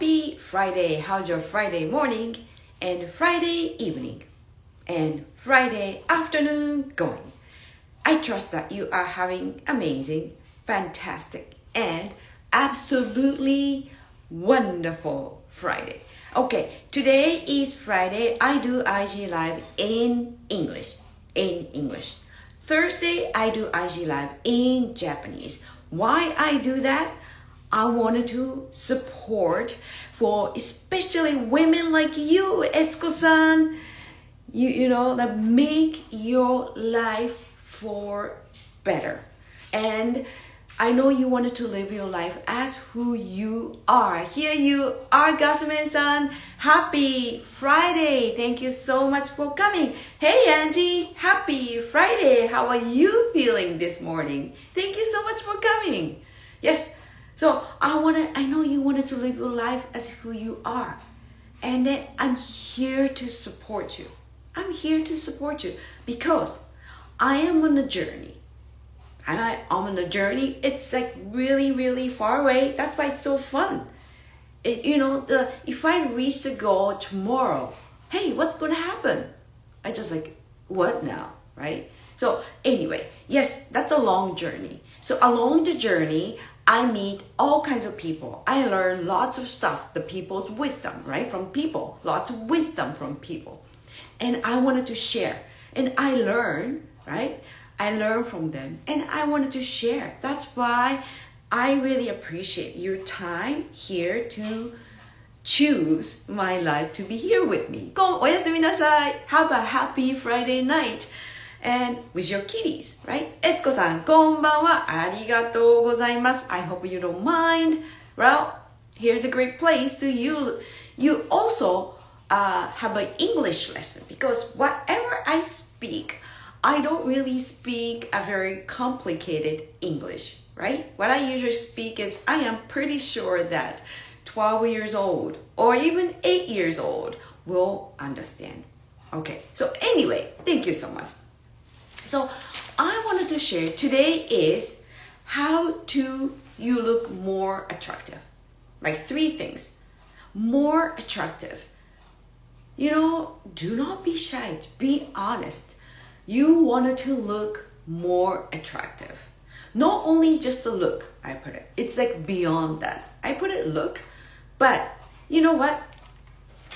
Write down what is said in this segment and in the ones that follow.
Happy Friday! How's your Friday morning and Friday evening and Friday afternoon going? I trust that you are having amazing, fantastic, and absolutely wonderful Friday. Okay, today is Friday. I do IG Live in English. Thursday, I do IG Live in Japanese. Why I do that? I wanted to support for especially women like you, Etsuko-san. You know, that make your life for better. And I know you wanted to live your life as who you are. Here you are, Gasume-san. Happy Friday. Thank you so much for coming. Hey, Angie. Happy Friday. How are you feeling this morning? Thank you so much for coming. Yes. So I know you wanted to live your life as who you are. And then I'm here to support you. I'm here to support you because I am on a journey. I'm on a journey. It's like really, really far away. That's why it's so fun. If I reach the goal tomorrow, hey, what's going to happen? I just like, what now, right? So anyway, yes, that's a long journey. So along the journey, I meet all kinds of people. I learn lots of stuff, the people's wisdom, right? From people, lots of wisdom from people. And I wanted to share. And I learn, right? I learn from them and I wanted to share. That's why I really appreciate your time here to choose my life to be here with me. Go, oyasumi nasai. Have a happy Friday night. And with your kitties, right? Etsuko-san, konbanwa, arigatou gozaimasu. I hope you don't mind. Well, here's a great place to you also have an English lesson because whatever I speak, I don't really speak a very complicated English, right? What I usually speak is I am pretty sure that 12 years old or even 8 years old will understand. Okay, so anyway, thank you so much. So I wanted to share today is how to you look more attractive, right? 3 things. More attractive. Do not be shy. Be honest. You wanted to look more attractive. Not only just the look, I put it. It's like beyond that. I put it look, but you know what?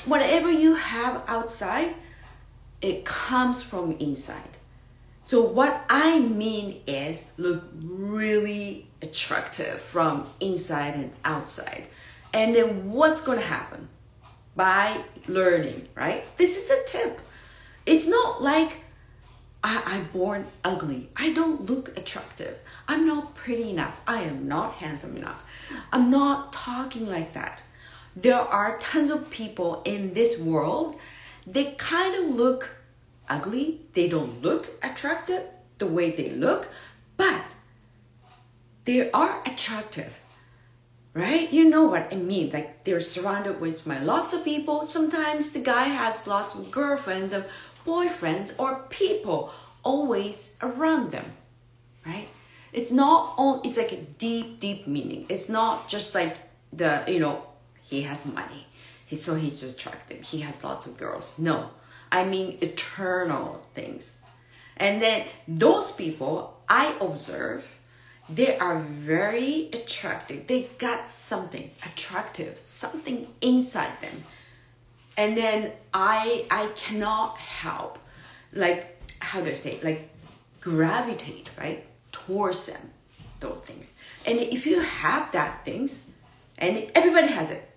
Whatever you have outside, it comes from inside. So what I mean is look really attractive from inside and outside. And then what's going to happen? By learning, right? This is a tip. It's not like I'm born ugly. I don't look attractive. I'm not pretty enough. I am not handsome enough. I'm not talking like that. There are tons of people in this world. They kind of look ugly. They don't look attractive the way they look, but they are attractive, right? You know what I mean? Like they're surrounded with lots of people. Sometimes the guy has lots of girlfriends and boyfriends or people always around them, right? It's not all, it's like a deep meaning. It's not just like he has money. He's just attractive. He has lots of girls. No, I mean eternal things. And then those people I observe, they are very attractive. They got something attractive, something inside them. And then I cannot help, like, how do I say, like gravitate, right, towards them, those things. And if you have that things, and everybody has it,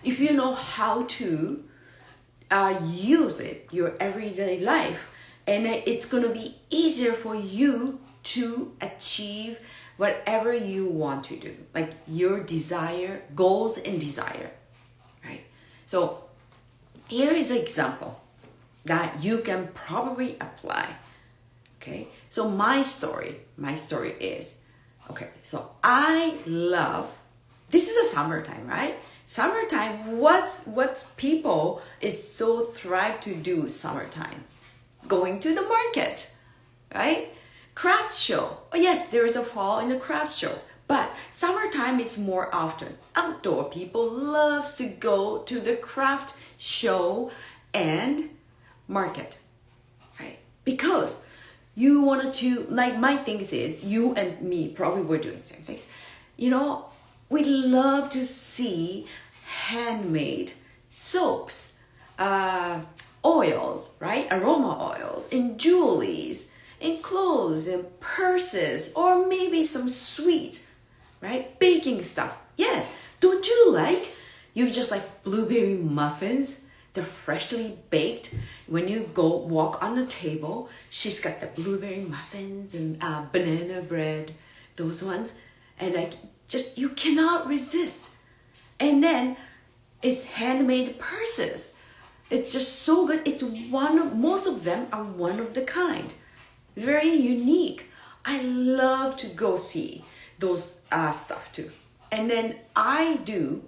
if you know how to use it your everyday life, and it's going to be easier for you to achieve whatever you want to do, like your desire, goals and desire, right? So here is an example that you can probably apply. Okay, so my story is, okay, so I love, this is a summertime, right? Summertime, what's people is so thrive to do summertime? Going to the market, right? Craft show. Oh yes, there is a fall in the craft show. But summertime, it's more often outdoor. People loves to go to the craft show and market, right? Because you wanted to, like my things is, you and me probably were doing the same things. You know, we love to see handmade soaps, oils, right? Aroma oils, and jewelries, and clothes, and purses, or maybe some sweets, right? Baking stuff. Yeah, don't you like? You just like blueberry muffins. They're freshly baked. When you go walk on the table, she's got the blueberry muffins and banana bread, those ones. And like, just, you cannot resist. And then it's handmade purses. It's just so good. It's most of them are one of the kind. Very unique. I love to go see those stuff too. And then I do,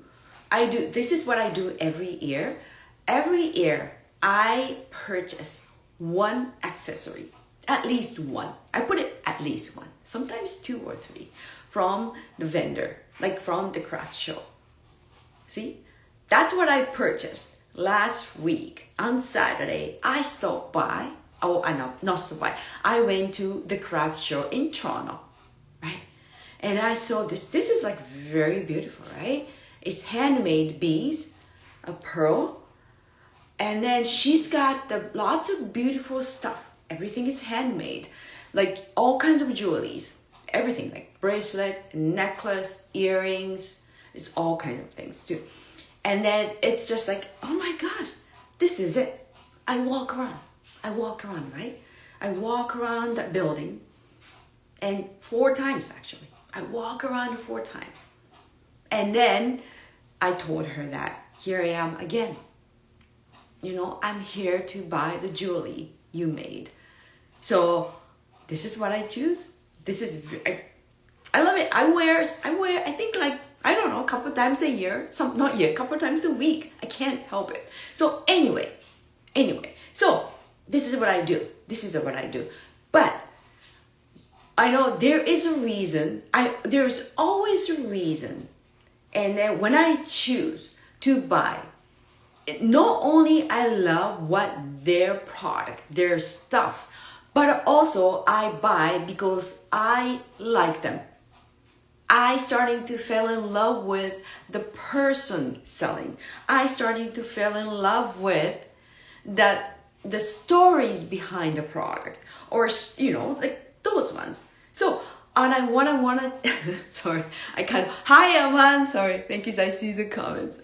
this is what I do every year. Every year, I purchase one accessory, at least one. I put it at least one, sometimes 2 or 3 from the vendor, like from the craft show. See, that's what I purchased last week on Saturday. I stopped by, not stopped by, I went to the craft show in Toronto, right? And I saw this is like very beautiful, right? It's handmade beads, a pearl, and then she's got lots of beautiful stuff. Everything is handmade, like all kinds of jewelries, everything like bracelet, necklace, earrings, it's all kinds of things too. And then it's just like, oh my gosh, this is it. I walk around, right? I walk around that building, and 4 times actually. I walk around 4 times. And then I told her that here I am again. You know, I'm here to buy the jewelry you made. So this is what I choose. This is, I love it. I wear, I think like, I don't know, a couple times a year, a couple times a week. I can't help it. So anyway, so this is what I do. But I know there is a reason. There's always a reason. And then when I choose to buy, not only I love what their product, their stuff, but also I buy because I like them. I starting to fall in love with the person selling. I starting to fall in love with the stories behind the product, or you know, like those ones. So, and I wanna sorry, hi Aman, sorry, thank you. I see the comments.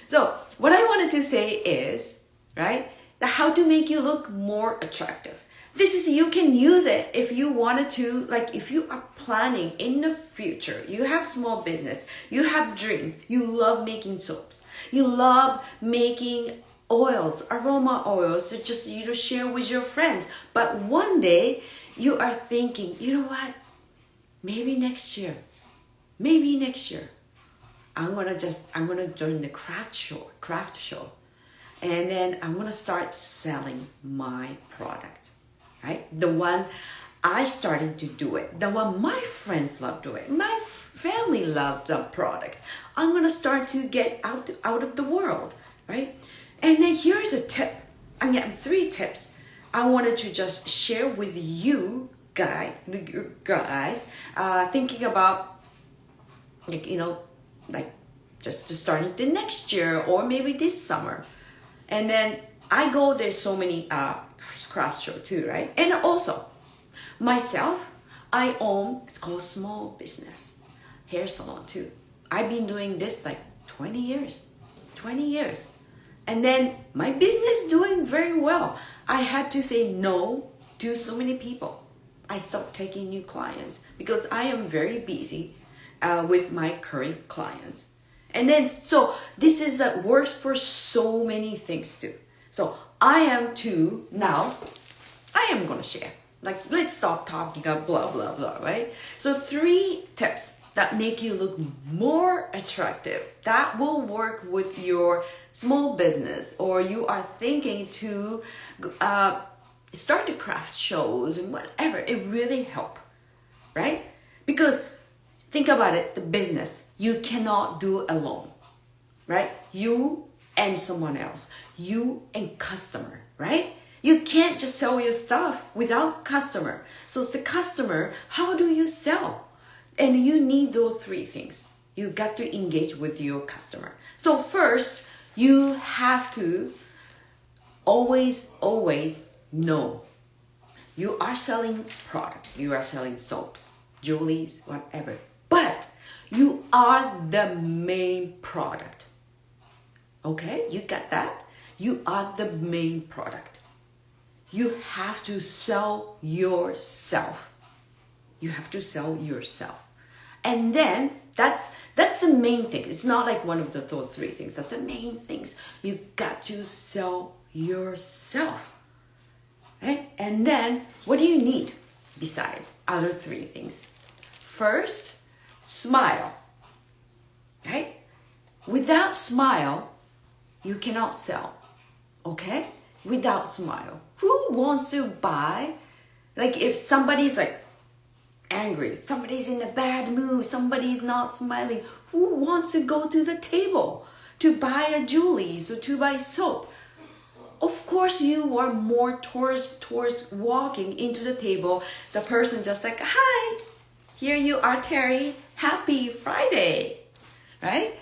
So what I wanted to say is, right, that how to make you look more attractive. This is, you can use it if you wanted to, like if you are planning in the future, you have small business, you have dreams, you love making soaps, you love making oils, aroma oils, to just, you know, share with your friends. But one day you are thinking, you know what, maybe next year, I'm gonna join the craft show, and then I'm gonna start selling my product. Right? The one I started to do it, the one my friends love to do it, my family loved the product. I'm gonna start to get out of the world, right? And then here's a tip. I'm getting 3 tips I wanted to just share with you guys, thinking about, like, you know, like just to starting the next year or maybe this summer. And then I go, there's so many craft show too, right? And also myself, I own, it's called small business hair salon too. I've been doing this like 20 years. And then my business doing very well. I had to say no to so many people. I stopped taking new clients because I am very busy with my current clients. And then, so this is that works for so many things too. So I am going to share. Like, let's stop talking about blah, blah, blah, right? So 3 tips that make you look more attractive, that will work with your small business, or you are thinking to start the craft shows and whatever. It really help, right? Because think about it, the business, you cannot do alone, right? You and someone else, you and customer, right? You can't just sell your stuff without customer. So it's the customer, how do you sell? And you need those three things. You got to engage with your customer. So first, you have to always know you are selling product. You are selling soaps, jewelries, whatever. But you are the main product. Okay, you got that? You are the main product. You have to sell yourself. You have to sell yourself. And then that's the main thing. It's not like one of those three things. That's the main things. You got to sell yourself. Right? And then what do you need besides other three things? First, smile. Right? Without smile, you cannot sell. Okay? Without smile. Who wants to buy? Like if somebody's like angry, somebody's in a bad mood, somebody's not smiling, who wants to go to the table to buy a jewelry or to buy soap? Of course you are more towards walking into the table. The person just like, hi, here you are, Terry. Happy Friday. Right?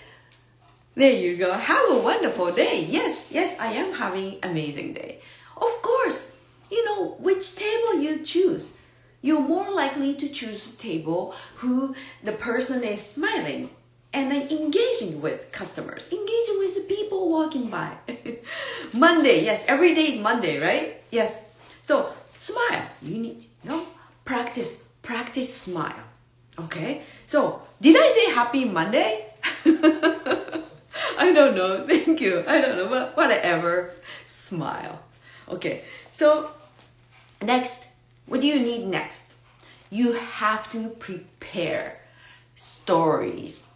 There you go. Have a wonderful day. Yes, I am having an amazing day. Of course, you know which table you choose. You're more likely to choose a table who the person is smiling and then engaging with customers, engaging with the people walking by. Monday, yes, every day is Monday, right? Yes. So smile. You need, practice smile. Okay. So did I say happy Monday? I don't know. Thank you. I don't know, but whatever. Smile. Okay. So next, what do you need next? You have to prepare stories.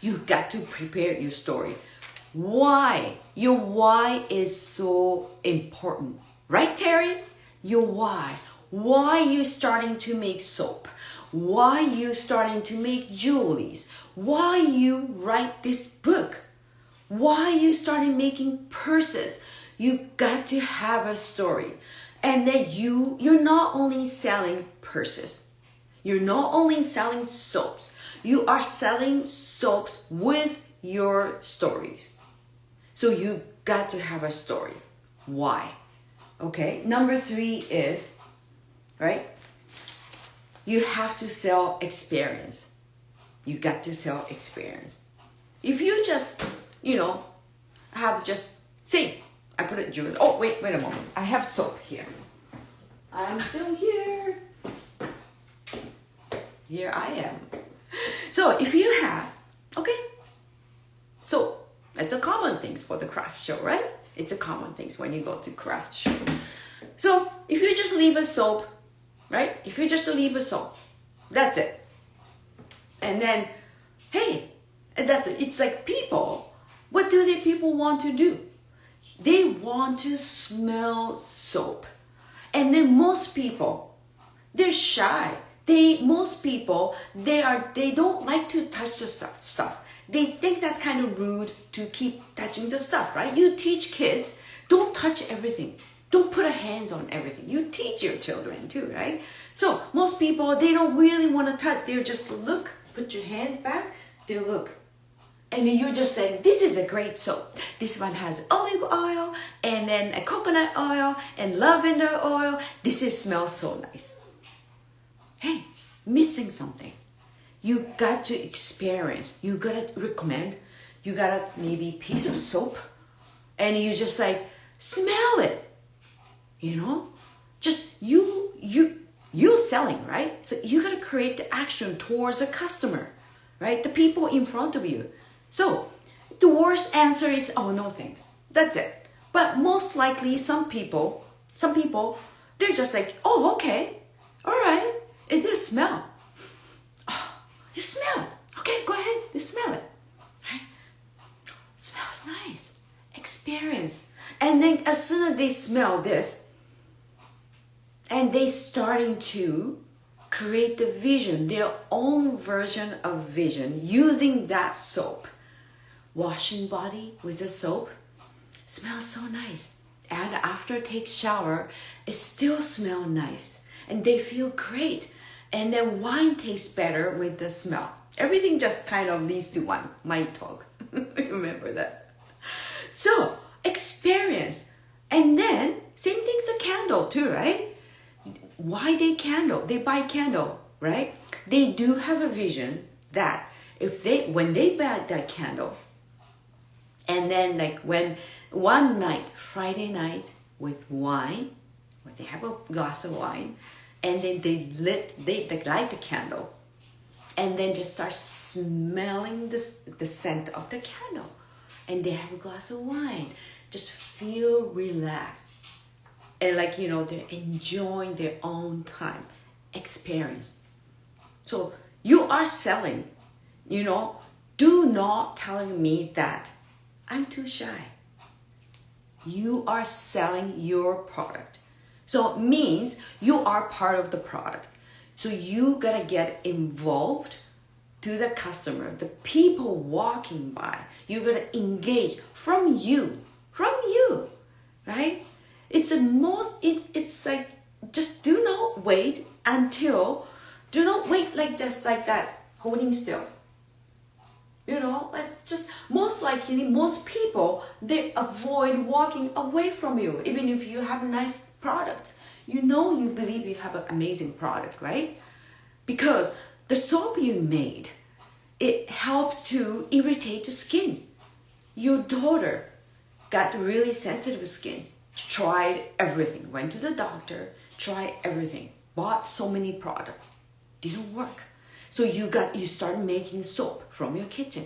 You got to prepare your story. Why? Your why is so important. Right, Terry? Your why. Why you starting to make soap? Why you starting to make jewelries? Why you write this book? Why you started making purses? You got to have a story. And then you're not only selling purses. You're not only selling soaps. You are selling soaps with your stories. So you got to have a story. Why? Okay. Number 3 is, right? You have to sell experience. You got to sell experience. If you just, have just, say, I put it jewelry. Oh, wait a moment. I have soap here. I'm still here. Here I am. So if you have, so it's a common things for the craft show, right? It's a common things when you go to craft show. So if you just leave a soap, right? If you just leave a soap, that's it. And then, hey, that's it. It's like people, what do the people want to do? They want to smell soap. And then most people, they're shy. Most people, they don't like to touch the stuff. They think that's kind of rude to keep touching the stuff, right? You teach kids, don't touch everything. Don't put a hands on everything. You teach your children too, right? So most people, they don't really want to touch. They're just look, put your hands back, they look. And you just say, this is a great soap. This one has olive oil and then a coconut oil and lavender oil. This smells so nice. Hey, missing something. You got to experience. You got to recommend. You got to maybe piece of soap. And you just like, smell it. Just you're selling, right? So you got to create the action towards a customer, right? The people in front of you. So the worst answer is, oh, no thanks. That's it. But most likely some people, they're just like, oh, okay. All right. It does smell. Oh, you smell it. Okay, go ahead. You smell it. Right? Smells nice. Experience. And then as soon as they smell this, and they starting to create the vision, their own version of vision using that soap. Washing body with the soap smells so nice. And after take shower, it still smells nice. And they feel great. And then wine tastes better with the smell. Everything just kind of leads to one. My talk. Remember that. So, experience. And then, same thing's a candle too, right? Why they candle? They buy candle, right? They do have a vision that when they buy that candle, and then like when one night, Friday night with wine, when they have a glass of wine, and then they light the candle, and then just start smelling the scent of the candle, and they have a glass of wine, just feel relaxed, and they're enjoying their own time, experience. So you are selling, do not telling me that I'm too shy. You are selling your product. So it means you are part of the product. So you gotta get involved to the customer, the people walking by. You gotta engage from you, right? It's like, just do not wait like just like that, holding still. Just most likely, most people, they avoid walking away from you, even if you have a nice product. You believe you have an amazing product, right? Because the soap you made, it helped to irritate the skin. Your daughter got really sensitive skin, tried everything, went to the doctor, tried everything, bought so many products, didn't work. So you start making soap from your kitchen.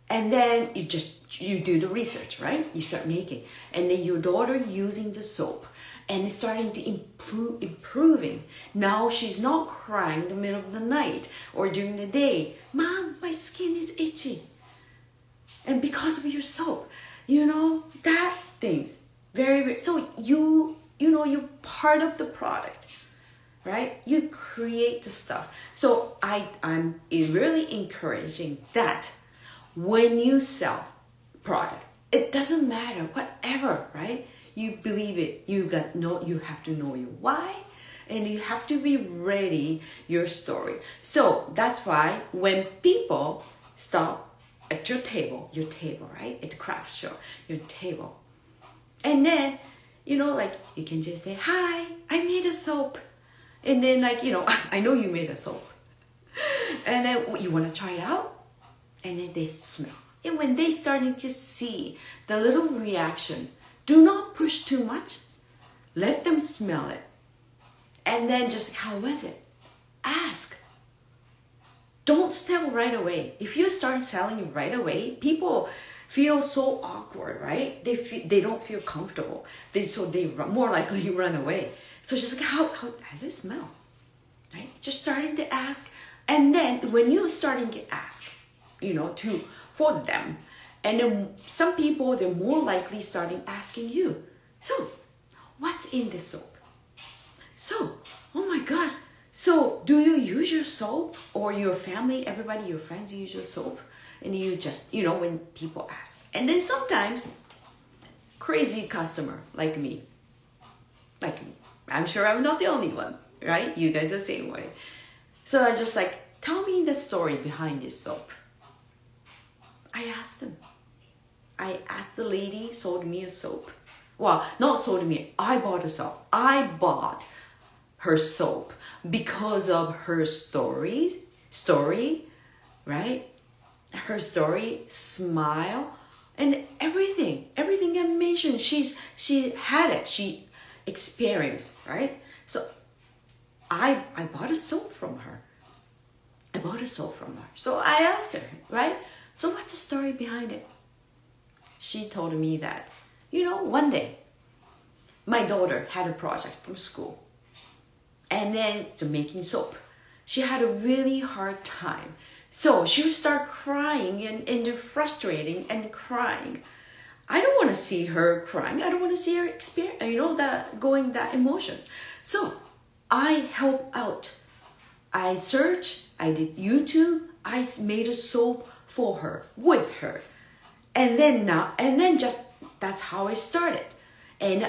And then you do the research, right? You start making. And then your daughter using the soap and it's starting to improving. Now she's not crying in the middle of the night or during the day. Mom, my skin is itchy. And because of your soap, that things. Very, very, so you're part of the product. Right? You create the stuff. So I'm really encouraging that when you sell product, it doesn't matter, whatever, right? You believe it. You have to know your why, and you have to be ready your story. So that's why when people stop at your table, right? At the craft show, your table. And then, you can just say, hi, I made a soap. And then I know you made a soap. And then you want to try it out? And then they smell. And when they starting to see the little reaction, do not push too much. Let them smell it. And then just, how was it? Ask. Don't sell right away. If you start selling it right away, people feel so awkward, right? They don't feel comfortable. So they more likely run away. So just like, how does it smell? Right? Just starting to ask. And then when you're starting to ask, for them, and then some people, they're more likely starting asking you, so what's in this soap? So, oh my gosh, so do you use your soap, or your family, everybody, your friends use your soap? And you just, when people ask. And then sometimes, crazy customer like me. I'm sure I'm not the only one, right? You guys are the same way. So I just tell me the story behind this soap. I asked them. I asked the lady, sold me a soap. Well, not sold me, I bought a soap. I bought her soap because of her story, right? Her story, smile, and everything I mentioned, she had it, she experienced, right? So I bought a soap from her. So I asked her, right? So what's the story behind it? She told me that, one day, my daughter had a project from school. And then, making soap. She had a really hard time. So she would start crying and frustrating and crying. I don't want to see her crying. I don't want to see her experience, that emotion. So I help out I searched, I did YouTube, I made a soap for her, with her. And then just, that's how I started. And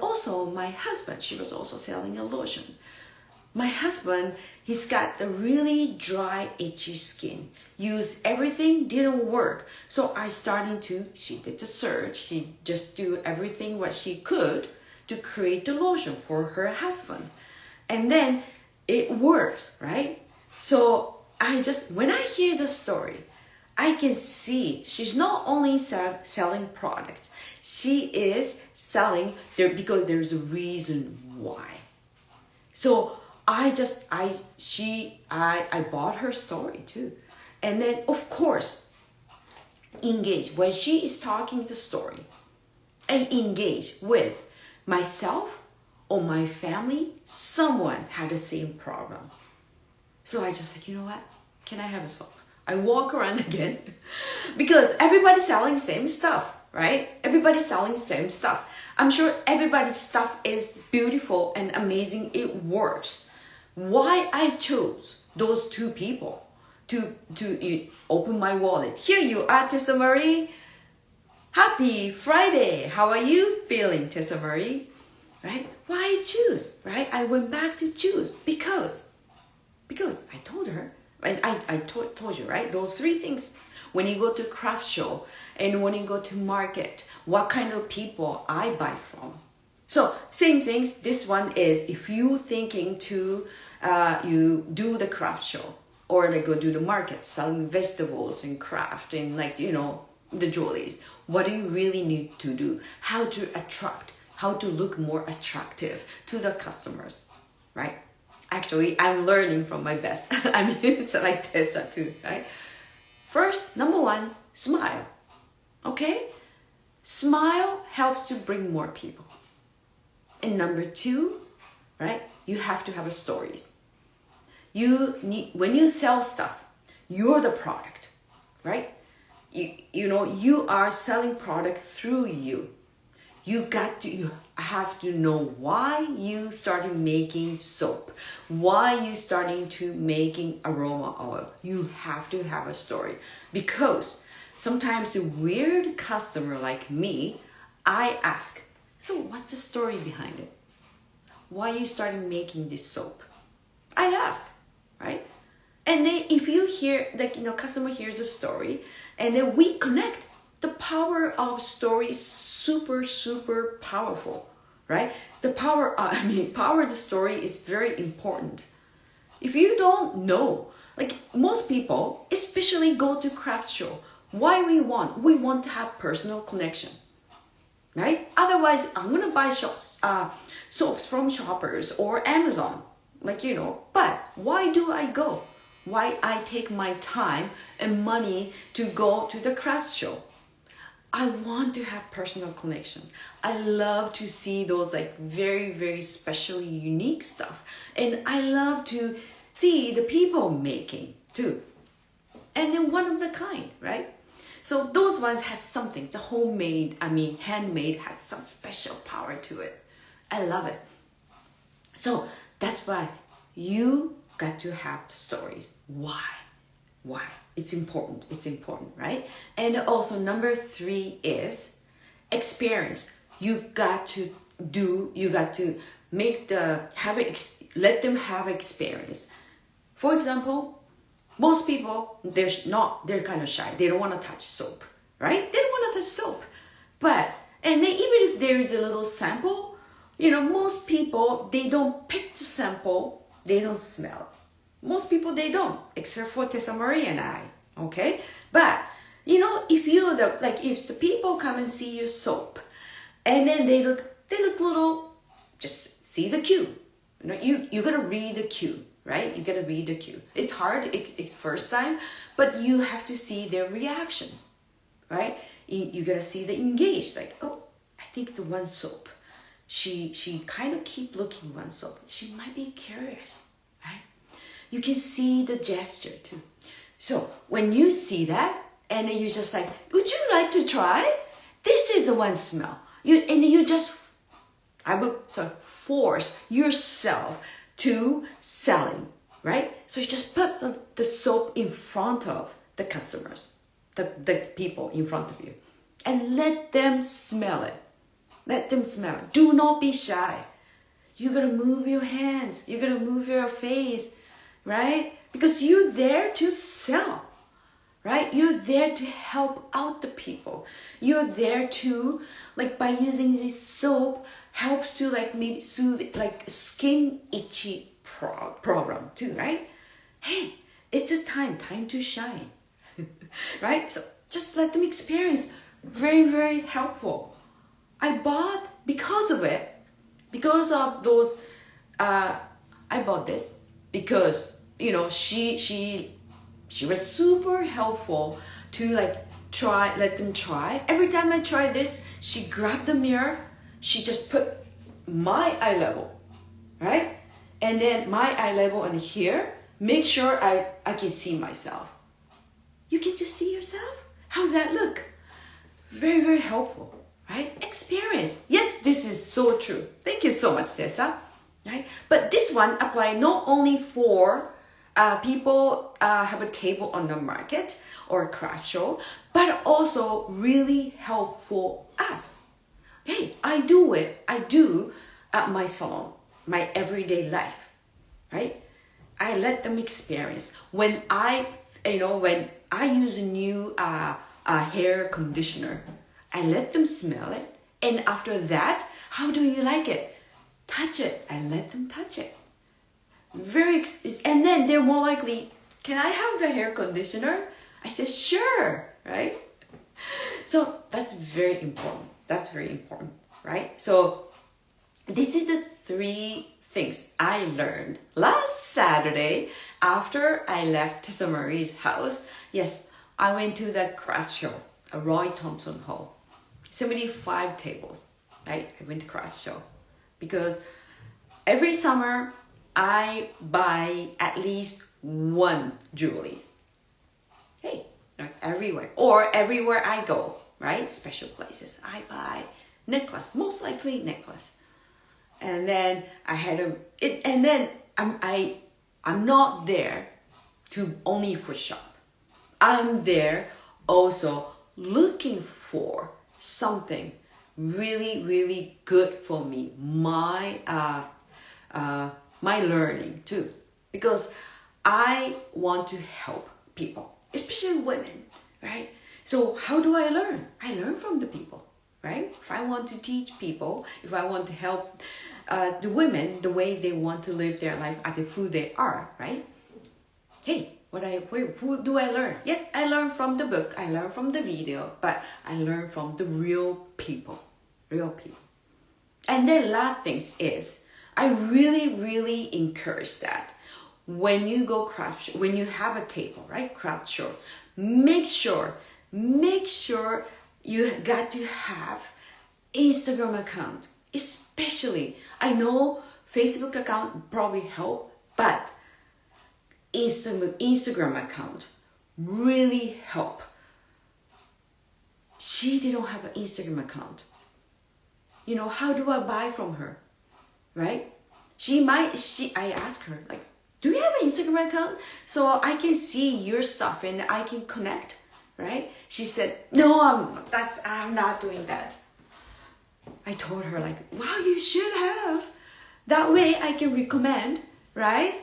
also my husband, she was also selling a lotion. My husband, he's got a really dry, itchy skin. Used everything, didn't work. So she did the search, she just do everything what she could to create the lotion for her husband. And then it works, right? So when I hear the story, I can see she's not only selling products, she is selling there because there's a reason why. So I bought her story too. And then of course, engage. When she is talking the story, I engage with myself or my family, someone had the same problem. So I just like, you know what? Can I have a soap? I walk around again because everybody's selling same stuff, right? Everybody's selling same stuff. I'm sure everybody's stuff is beautiful and amazing. It works. Why I chose those two people to open my wallet. Here you are, Tessa Marie. Happy Friday. How are you feeling, Tessa Marie? Right? Why choose? Right? I went back to choose because I told her. And I told you, right? Those three things. When you go to craft show and when you go to market, what kind of people I buy from. So same things. This one is if you thinking to you do the craft show or like go do the market selling vegetables and craft and like, you know, the jewelries. What do you really need to do? How to attract, how to look more attractive to the customers, right? Actually, I'm learning from my best. I mean, it's like Tessa too, right? First, number one, smile, okay? Smile helps to bring more people. And number two, right? You have to have a stories. When you sell stuff, you're the product, right? You are selling product through you. You have to know why you started making soap, why you starting to making aroma oil. You have to have a story because sometimes a weird customer like me, I ask, so what's the story behind it? Why you started making this soap? I ask, right? And then if you hear, like, customer hears a story and then we connect. The power of story is super, super powerful, right? Power of the story is very important. If you don't know, like most people, especially go to craft show, we want to have personal connection, right? Otherwise, I'm gonna buy soaps from Shoppers or Amazon, but why do I go? Why I take my time and money to go to the craft show? I want to have personal connection. I love to see those like very, very specially unique stuff. And I love to see the people making too. And then one of the kind, right? So those ones has something. It's a handmade has some special power to it. I love it. So that's why you got to have the stories. Why? It's important, right? And also number 3 is experience. You got to let them have experience. For example, most people, they're kind of shy. They don't want to touch soap, right? They don't want to touch soap. And then even if there is a little sample, most people, they don't pick the sample, they don't smell. Most people, they don't, except for Tessa Marie and I, okay? But, if the people come and see your soap, and then they look little, just see the cue. You gotta read the cue, right? You gotta read the cue. It's hard, it's first time, but you have to see their reaction, right? You gotta see the engaged, like, oh, I think the one soap. She kind of keep looking one soap. She might be curious, right? You can see the gesture too. So when you see that, and then you just like, would you like to try? This is the one smell. I would force yourself to selling. right? So you just put the soap in front of the customers, the people in front of you, and let them smell it. Let them smell it. Do not be shy. You're gonna move your hands. You're gonna move your face, right? Because you're there to sell, right? You're there to help out the people. You're there to, like, by using this soap, helps to like maybe soothe like skin itchy problem too, right? Hey, it's a time to shine, right? So just let them experience. Very, very helpful. I bought because of it, because of those. I bought this because she was super helpful to like let them try. Every time I try this, she grabbed the mirror, she just put my eye level, right? And then my eye level and here, make sure I can see myself. You can just see yourself? How that look? Very, very helpful, right? Experience. Yes, this is so true. Thank you so much, Tessa. Right? But this one apply not only for people have a table on the market or a craft show, but also really helpful us. Hey, I do it. I do at my salon, my everyday life, right? I let them experience. When I use a new hair conditioner, I let them smell it. And after that, how do you like it? Touch it. I let them touch it. And then they're more likely, can I have the hair conditioner? I said, sure, right? So that's very important. That's very important, right? So this is the 3 things I learned last Saturday after I left Tessa Marie's house. Yes, I went to the craft show, a Roy Thompson Hall. 75 tables, right? I went to craft show because every summer I buy at least one jewelry. Hey, like everywhere I go, right? Special places, I buy necklace, most likely necklace. And then I had I'm not there to only for shop. I'm there also looking for something really, really good for me, my learning too, because I want to help people, especially women, right? So how do I learn? I learn from the people, right? If I want to teach people, if I want to help the women the way they want to live their life at the who they are, right? Hey, who do I learn? Yes, I learn from the book, I learn from the video, but I learn from the real people. And then last things is, I really, really encourage that when you go craft show, when you have a table, right, craft show, make sure you got to have Instagram account. Especially, I know Facebook account probably help, but Instagram account really help. She didn't have an Instagram account. How do I buy from her? Right? I asked her, like, do you have an Instagram account so I can see your stuff and I can connect, right? She said, no, I'm not doing that. I told her, like, wow, you should have. That way I can recommend, right?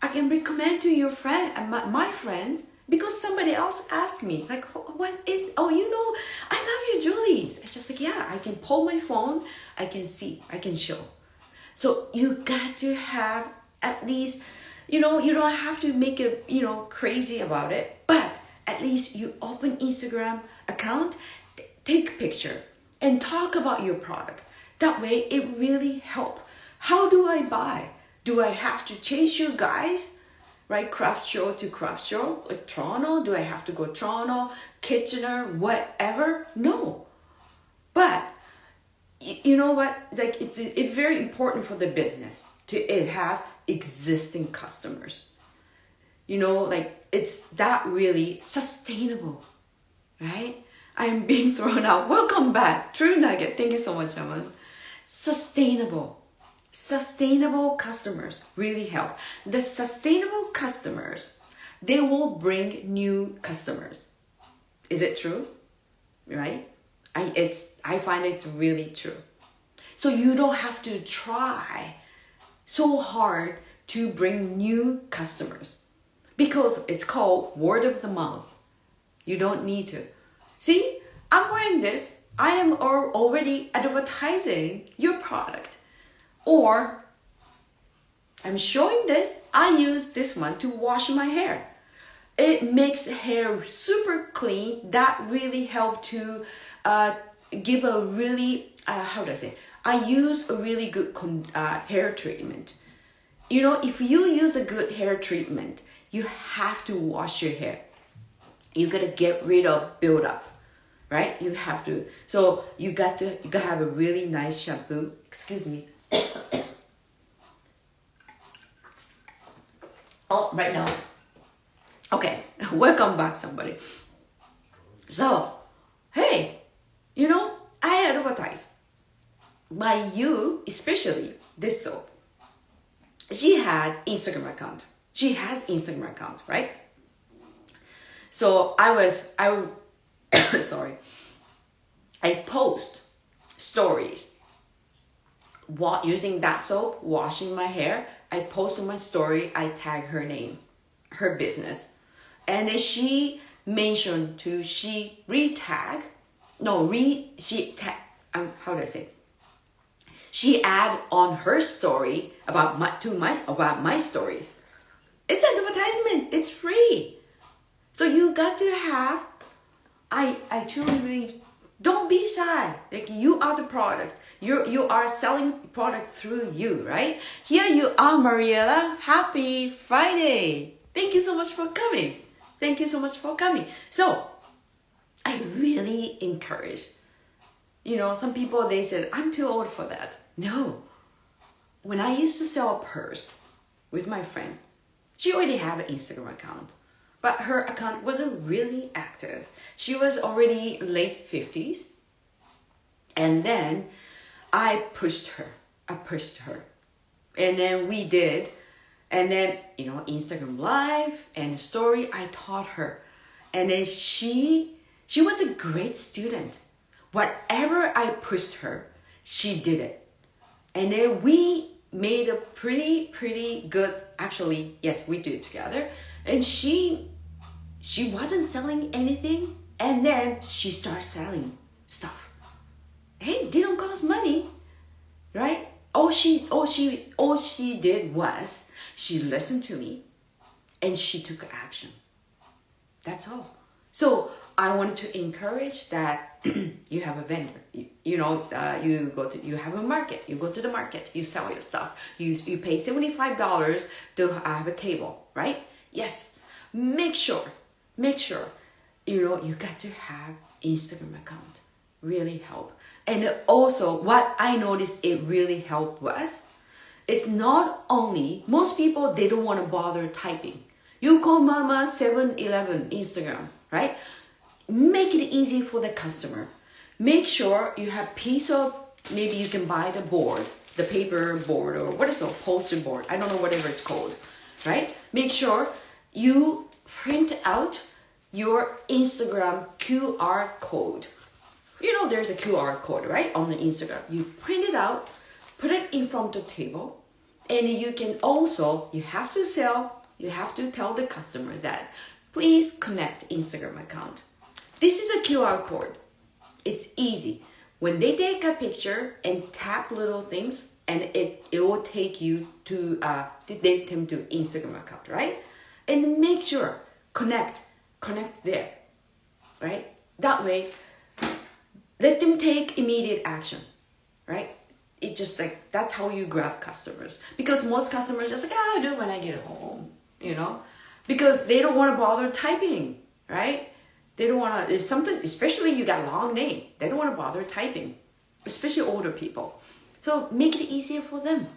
I can recommend to your friend and my friends, because somebody else asked me, like, I love your jewelries. It's just like, yeah, I can pull my phone, I can see, I can show. So you got to have at least, you don't have to make it, crazy about it, but at least you open Instagram account, take a picture and talk about your product. That way it really help. How do I buy? Do I have to chase you guys, right? Craft show to craft show, like Toronto? Do I have to go Toronto, Kitchener, whatever? No. But you know what? Like it's very important for the business to have existing customers. Like it's that really sustainable, right? I'm being thrown out. Welcome back. True Nugget. Thank you so much, Aman. Sustainable. Sustainable customers really help. The sustainable customers, they will bring new customers. Is it true? Right? I find it's really true. So you don't have to try so hard to bring new customers because it's called word of the mouth. You don't need to. See, I'm wearing this. I am already advertising your product. Or I'm showing this. I use this one to wash my hair. It makes hair super clean. That really helps to give a really, how do I say? I use a really good hair treatment. You know, if you use a good hair treatment, you have to wash your hair. You gotta get rid of buildup, right? You have to. So you gotta have a really nice shampoo. Excuse me. Oh, right now. Okay, welcome back, somebody. So, hey, you know, I advertise by you, especially this soap. She had Instagram account. She has Instagram account, right? So I sorry. I post stories using that soap, washing my hair. I post on my story, I tag her name, her business. And then she mentioned she tag, how do I say? She add on her story about my stories. It's advertisement, it's free. So you got to have, I truly believe, don't be shy. Like, you are the product. You are selling product through you, right? Here you are, Mariella. Happy Friday. Thank you so much for coming. Thank you so much for coming. So I really encourage, you know, some people, they said, I'm too old for that. No. When I used to sell a purse with my friend, she already had an Instagram account, but her account wasn't really active. She was already late 50s. And then I pushed her. And then we did. And then, you know, Instagram Live and story, I taught her. And then she was a great student. Whatever I pushed her, she did it. And then we made a pretty good, actually, yes, we did it together. And she wasn't selling anything. And then she started selling stuff. Hey, didn't cost money, right? All she did was she listened to me and she took action. That's all. So I wanted to encourage that you have a vendor. You have a market. You go to the market. You sell your stuff. You pay $75 to have a table, right? Yes. Make sure. You know, you got to have Instagram account. Really help. And also, what I noticed it really helped was, it's not only, most people, they don't want to bother typing. You call Mama 7-Eleven Instagram, right? Make it easy for the customer. Make sure you have piece of, maybe you can buy the board, the paper board, or what is it, poster board. I don't know, whatever it's called, right? Make sure you print out your Instagram QR code. You know, there's a QR code, right, on the Instagram. You print it out, put it in front of the table, and you can also, you have to tell the customer that, please connect Instagram account. This is a QR code. It's easy. When they take a picture and tap little things, and it will take you to, take them to Instagram account, right? And make sure, connect there, right? That way, let them take immediate action, right? It just like, that's how you grab customers. Because most customers just like, I'll do it when I get home, you know? Because they don't want to bother typing, right? They don't want to, sometimes, especially you got a long name, they don't want to bother typing, especially older people. So make it easier for them.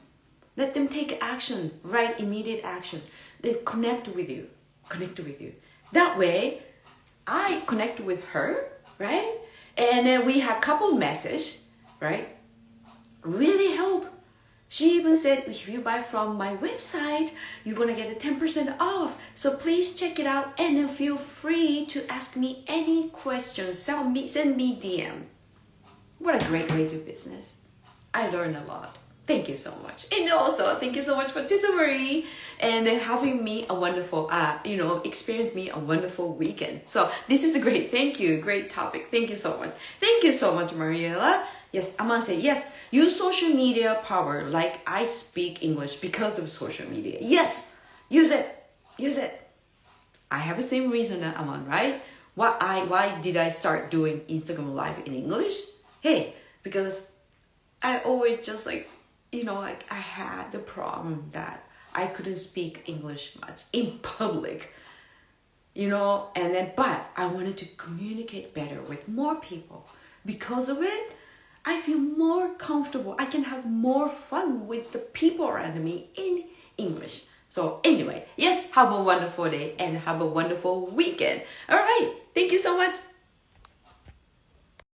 Let them take action, right? Immediate action. They connect with you. That way, I connect with her, right? And then we have couple message, right? Really help. She even said, if you buy from my website, you're gonna get a 10% off. So please check it out and feel free to ask me any questions. Send me DM. What a great way to business. I learned a lot. Thank you so much. And also, thank you so much for Tissa Marie and having me a wonderful, experience me a wonderful weekend. So this is a great, thank you, great topic. Thank you so much. Thank you so much, Mariela. Yes, I'm gonna say yes. Use social media power like I speak English because of social media. Yes, use it. Use it. I have the same reason that I'm on, right? Why did I start doing Instagram Live in English? Hey, because I always just I had the problem that I couldn't speak English much in public, but I wanted to communicate better with more people. Because of it, I feel more comfortable. I can have more fun with the people around me in English. So anyway, yes, have a wonderful day and have a wonderful weekend. All right. Thank you so much.